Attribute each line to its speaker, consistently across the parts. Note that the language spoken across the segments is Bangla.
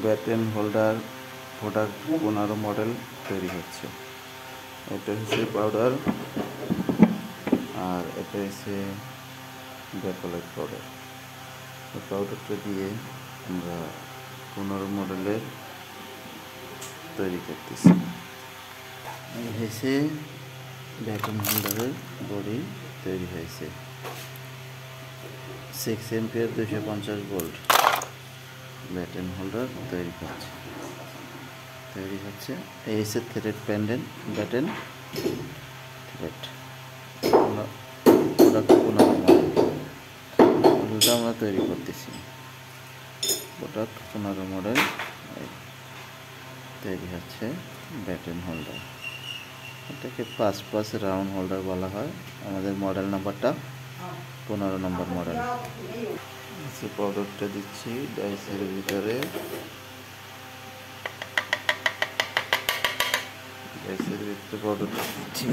Speaker 1: ব্যাটেন হোল্ডার প্রোডাক্ট 15 মডেল তৈরি হচ্ছে। এটা হচ্ছে পাউডার, আর এটা হচ্ছে ব্যাকলাইট পাউডার। এই পাউডারটা দিয়ে আমরা 15 মডেলের তৈরি করতেছি। এই হয়েছে ব্যাটেন হোল্ডারের বডি তৈরি হয়েছে। 6 এম্পিয়ার 250 ভোল্ট ব্যাটেন হোল্ডার তৈরি হচ্ছে। এই হচ্ছে thread pendant Batten thread product 15 মডেলটা আমরা তৈরি করতেছি। প্রোডাক্ট 15 মডেল তৈরি হচ্ছে ব্যাটেন হোল্ডার। এটাকে 5 রাউন্ড হোল্ডার বলা হয়। আমাদের মডেল নাম্বারটা 15 নম্বর মডেল। পাউডারটা দিচ্ছি ডাইসের ভিতরে। পাউডারটা দিচ্ছি।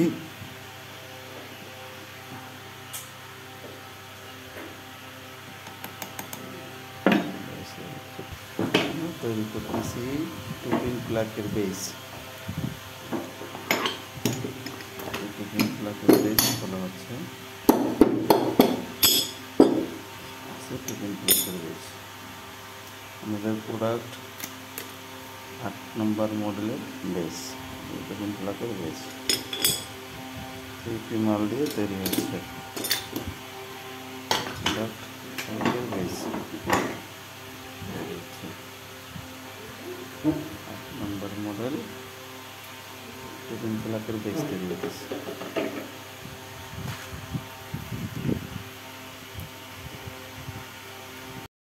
Speaker 1: তৈরি করতেছি 2-pin প্লাগের বেস। 2-pin প্লাগের বেস বলা হচ্ছে। 2-pin প্লাগের বেস আমাদের প্রোডাক্ট 8 নম্বর মডেলের বেস। 2-pin প্লাগের বেস 3 মাল দিয়ে তৈরি হচ্ছে প্রোডাক্ট প্লাগের বেস। 8 নম্বর মডেল 2-pin প্লাগের বেস তৈরি হচ্ছে।